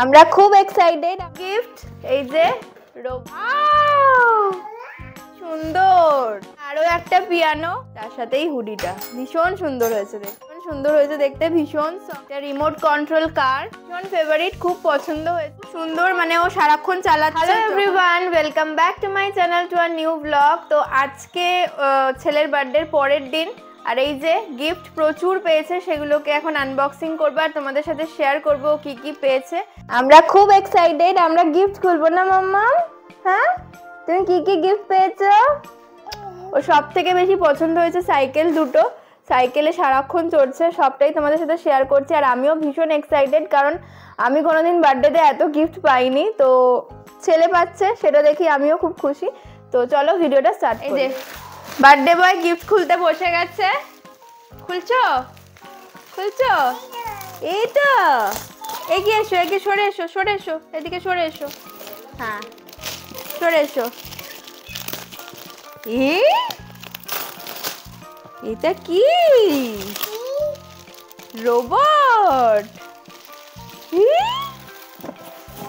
আমরা খুব excited. Gift এই যে সুন্দর, আরো একটা পিয়ানো, তার সাথেই হুডিটা ভীষণ সুন্দর হয়েছে দেখতে ভীষণ। রিমোট কন্ট্রোল কার, ভীষণ ফেভারিট, খুব পছন্দ হয়েছে, সুন্দর, মানে ও সারাক্ষণ চালাচ্ছে। Hello everyone, welcome back to my channel, to a new blog. তো আজকে ছেলের বার্থডের পরের দিন, আর এই যে গিফট প্রচুর পেয়েছে, সেগুলোকে এখন আনবক্সিং করবো আর তোমাদের সাথে শেয়ার করবো কি কি পেয়েছে। আমরা খুব এক্সাইটেড, আমরা গিফট খুলবো না মাম্মা? হ্যাঁ, তুমি কি কি গিফট পেয়েছো? ও সব থেকে বেশি পছন্দ হয়েছে সাইকেল দুটো, সাইকেলে সারাক্ষণ চড়ছে, সবটাই তোমাদের সাথে শেয়ার করছি। আর আমিও ভীষণ এক্সাইটেড, কারণ আমি কোনোদিন বার্থডেতে এত গিফট পাইনি, তো ছেলে পাচ্ছে সেটা দেখি আমিও খুব খুশি। তো চলো ভিডিওটা স্টার্ট করি। এই যে বার্থডে বয় গিফট খুলতে বসে গেছে। খুলছো? এই তো, এগিয়ে এসো, সরে এসো, এদিকে সরে এসো। হ্যাঁ, সরে এসো। এটা কি? রোবট?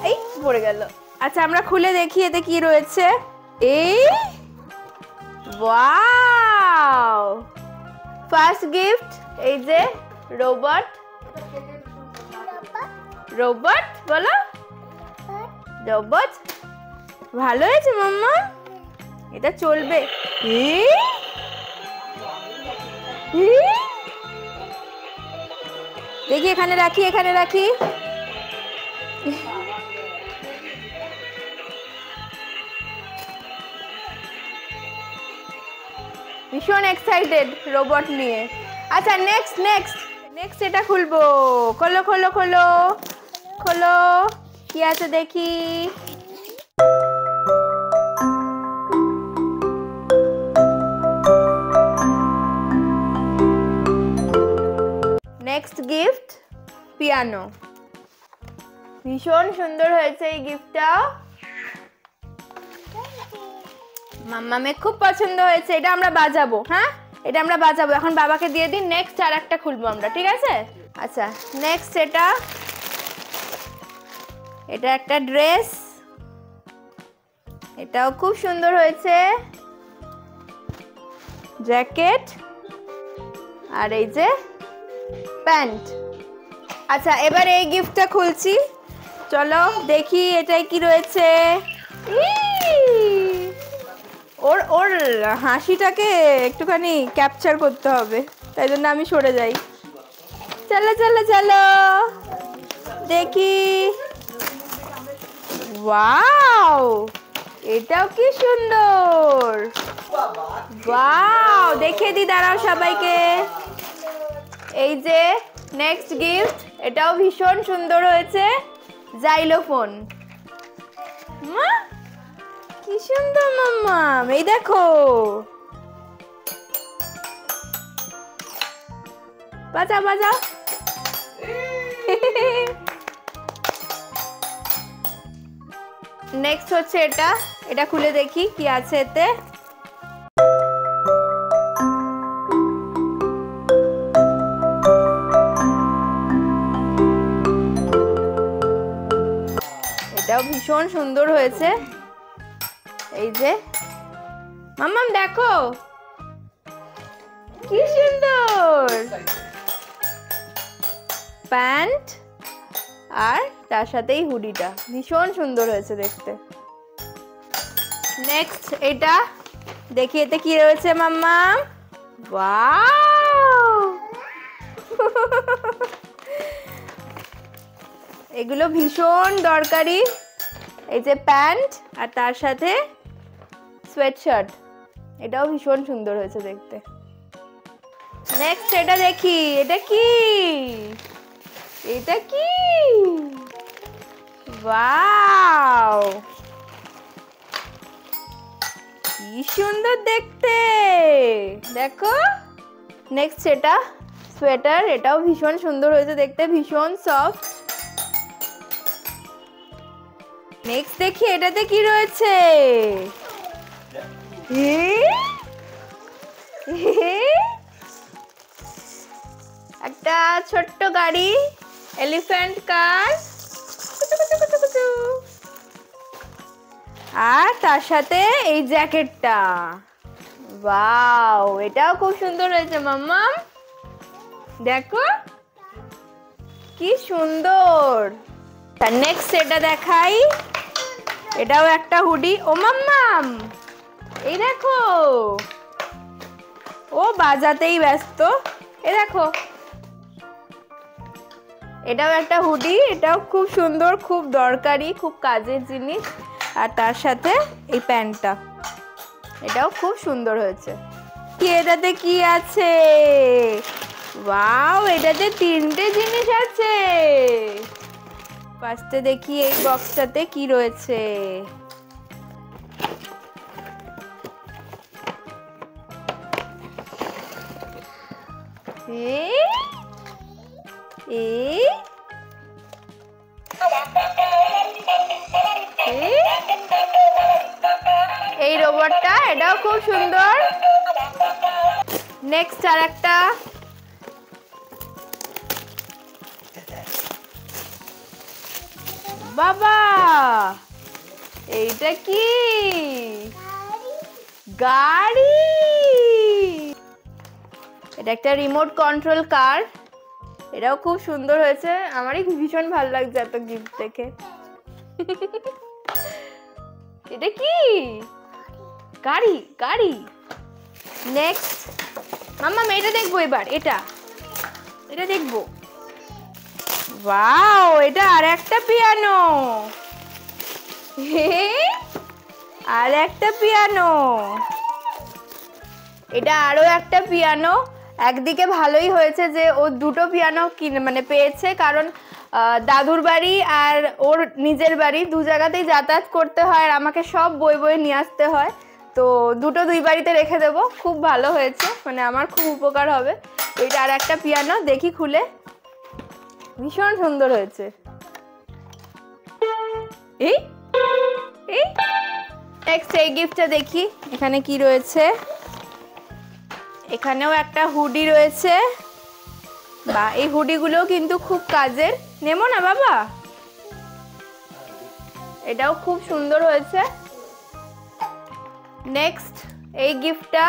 এই পড়ে গেল। আচ্ছা, আমরা খুলে দেখি এতে কি রয়েছে। এই ওয়াও, ফার্স্ট গিফট এই যে রোবট। বলো রোবট। ভালো হয়েছে মাম্মা, এটা চলবে। দেখি, এখানে রাখি। ভীষণ এক্সাইটেড রোবট নিয়ে। আচ্ছা, নেক্সট এটা খুলবো। খোলো কি আছে দেখি। নেক্সট গিফট পিয়ানো, ভীষণ সুন্দর হয়েছে এই গিফটটা, মাম্মামে খুব পছন্দ হয়েছে। এটা আমরা বাজাবো। হ্যাঁ, এটা আমরা বাজাবো। এখন বাবাকে দিয়ে দিন। নেক্সট আর একটা খুলবো আমরা, ঠিক আছে? আচ্ছা, নেক্সট এটা একটা ড্রেস, এটাও খুব সুন্দর হয়েছে, জ্যাকেট, আর এই যে প্যান্ট। আচ্ছা, এবার এই গিফটটা খুলছি, চলো দেখি এটাই কি রয়েছে। ওর হাসিটাকে একটুখানি ক্যাপচার করতে হবে, তাই জন্য আমি সরে যাই। চলো দেখি। ওয়াও, এটাও কি সুন্দর। ওয়াও, দেখিয়ে দি, দাঁড়াও সবাইকে। এই যে নেক্সট গিফট, এটাও ভীষণ সুন্দর হয়েছে, জাইলোফোন। কি সুন্দর মাম্মা, এই দেখো। বাজাও। নেক্সট হচ্ছে এটা খুলে দেখি কি আছে এতে। এটাও ভীষণ সুন্দর হয়েছে। এই যে মাম্মাম দেখো কি সুন্দর, প্যান্ট আর তার সাথেই হুডিটা ভীষণ সুন্দর হয়েছে দেখতে। নেক্সট এটা দেখি, এতে কি রয়েছে মাম্মাম। ওয়াও, এগুলো ভীষণ দরকারি। এই যে প্যান্ট আর তার সাথে সোয়েটশার্ট, এটাও ভীষণ সুন্দর হয়েছে দেখতে। নেক্সট এটা দেখি, এটা কি? ওয়াও, কি সুন্দর দেখতে, দেখো। নেক্সট এটা সোয়েটার, এটাও ভীষণ সুন্দর হয়েছে দেখতে, ভীষণ সফট। নেক্সট দেখি এটাতে কি রয়েছে। একটা ছোট্ট গাড়ি, এলিফ্যান্ট কার, তার সাথে এই জ্যাকেটটা। ওয়াও, এটাও খুব সুন্দর হয়েছে মাম্মাম, দেখো কি সুন্দর। তার নেক্সট এটা দেখাই, এটাও একটা হুডি। ও মাম্মাম, এই দেখো, ও বাজাতেই ব্যস্ত। এ দেখো, এটাও একটা হুডি, এটাও খুব সুন্দর, খুব দরকারি, খুব কাজের জিনিস। আর তার সাথে এই প্যান্টটা, এটাও খুব সুন্দর হয়েছে। কি এটাতে কি আছে? ওয়াও, এটাতে 3টে জিনিস আছে। ফার্স্টে দেখি এই বক্সটাতে কি রয়েছে। এই রোবটটা, এটাও খুব সুন্দর। নেক্সট আর একটা, বাবা এইটা কি? গাড়ি। এটা একটা রিমোট কন্ট্রোল কার, এটাও খুব সুন্দর হয়েছে। আমারই ভীষণ ভালো লাগছে এত গিফট দেখে। এটা কি? গাড়ি, গাড়ি। নেক্সট মাম্মাম, এটা দেখবো এবার, এটা দেখবো। ওয়াও, এটা আর একটা পিয়ানো। আর একটা পিয়ানো, এটা আরো একটা পিয়ানো। একদিকে ভালোই হয়েছে যে ও দুটো পিয়ানো মানে পেয়েছে, কারণ দাদুর বাড়ি আর ওর নিজের বাড়ি দু জায়গাতেই যাতায়াত করতে হয়, আর আমাকে সব বই নিয়ে আসতে হয়। তো দুটো দুই বাড়িতে রেখে দেবো। খুব ভালো হয়েছে, মানে আমার খুব উপকার হবে। এটা আর একটা পিয়ানো, দেখি খুলে। ভীষণ সুন্দর হয়েছে। এই নেক্সট এই গিফটটা দেখি এখানে কি রয়েছে। এখানেও একটা হুডি রয়েছে। বা এই হুডিগুলো কিন্তু খুব কাজের, নেবো না বাবা? এটাও খুব সুন্দর হয়েছে। নেক্সট এই গিফটটা,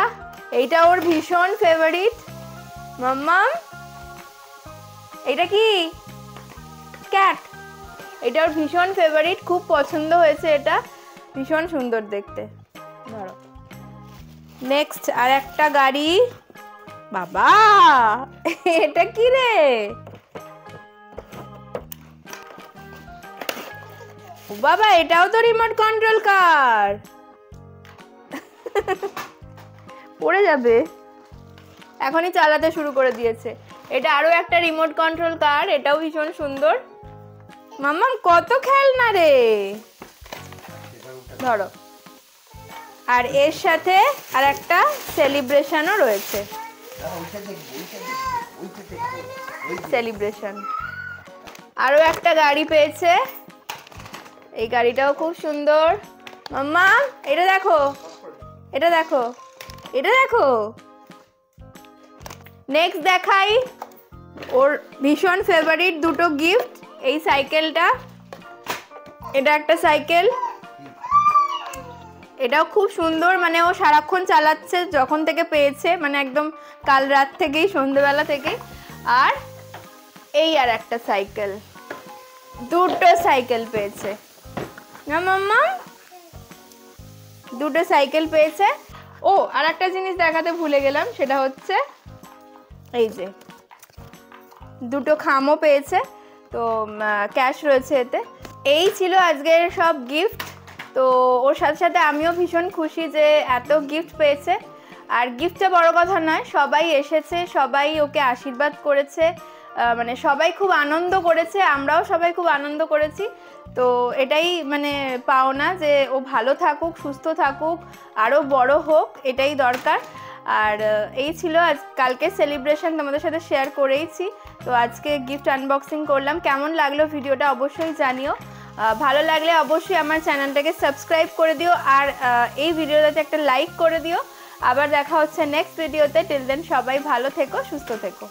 এইটা ওর ভীষণ ফেভারিট। মাম্মাম, এটা কি? ক্যাট। এটা ওর ভীষণ ফেভারিট, খুব পছন্দ হয়েছে, এটা ভীষণ সুন্দর দেখতে। ধরো নেক্সট আর একটা গাড়ি। বাবা এটা কি রে? বাবা, এটাও তো রিমোট কন্ট্রোল কার। পড়ে যাবে, এখনই চালাতে শুরু করে দিয়েছে। এটা আরো একটা রিমোট কন্ট্রোল কার, এটাও ভীষণ সুন্দর। মাম্মাম, কত খেলনা রে। ধরো, আর এর সাথে আর একটা সেলিব্রেশনও রয়েছে। সেলিব্রেশন। আরো একটা গাড়ি পেয়েছে, এই গাড়িটাও খুব সুন্দর। মাম্মা, এটা দেখো, এটা দেখো, এটা দেখো। নেক্সট দেখাই ওর ভীষণ ফেভারিট দুটো গিফট। এই সাইকেলটা, এটা একটা সাইকেল, এটাও খুব সুন্দর, মানে ও সারাক্ষণ চালাচ্ছে যখন থেকে পেয়েছে, মানে একদম কাল রাত থেকেই, সন্ধ্যেবেলা থেকে। আর এই আর একটা সাইকেল, দুটো সাইকেল পেয়েছে না মাম্মা? দুটো সাইকেল পেয়েছে। ও আর একটা জিনিস দেখাতে ভুলে গেলাম, সেটা হচ্ছে এই যে দুটো খামও পেয়েছে, তো ক্যাশ রয়েছে এতে। এই ছিল আজকের সব গিফট। তো ওর সাথে সাথে আমিও ভীষণ খুশি যে এত গিফট পেয়েছে। আর গিফটটা বড় কথা নয়, সবাই এসেছে, সবাই ওকে আশীর্বাদ করেছে, মানে সবাই খুব আনন্দ করেছে, আমরাও সবাই খুব আনন্দ করেছি। তো এটাই মানে পাওনা, যে ও ভালো থাকুক, সুস্থ থাকুক, আরও বড় হোক, এটাই দরকার। আর এই ছিল আজ কালকে সেলিব্রেশন, তোমাদের সাথে শেয়ার করেইছি। তো আজকে গিফট আনবক্সিং করলাম। কেমন লাগলো ভিডিওটা অবশ্যই জানিও। ভালো লাগলে অবশ্যই আমার চ্যানেলটাকে সাবস্ক্রাইব করে দিও, আর এই ভিডিওটাতে একটা লাইক করে দিও। আবার দেখা হচ্ছে নেক্সট ভিডিওতে। টিল দেন সবাই ভালো থেকো, সুস্থ থেকো।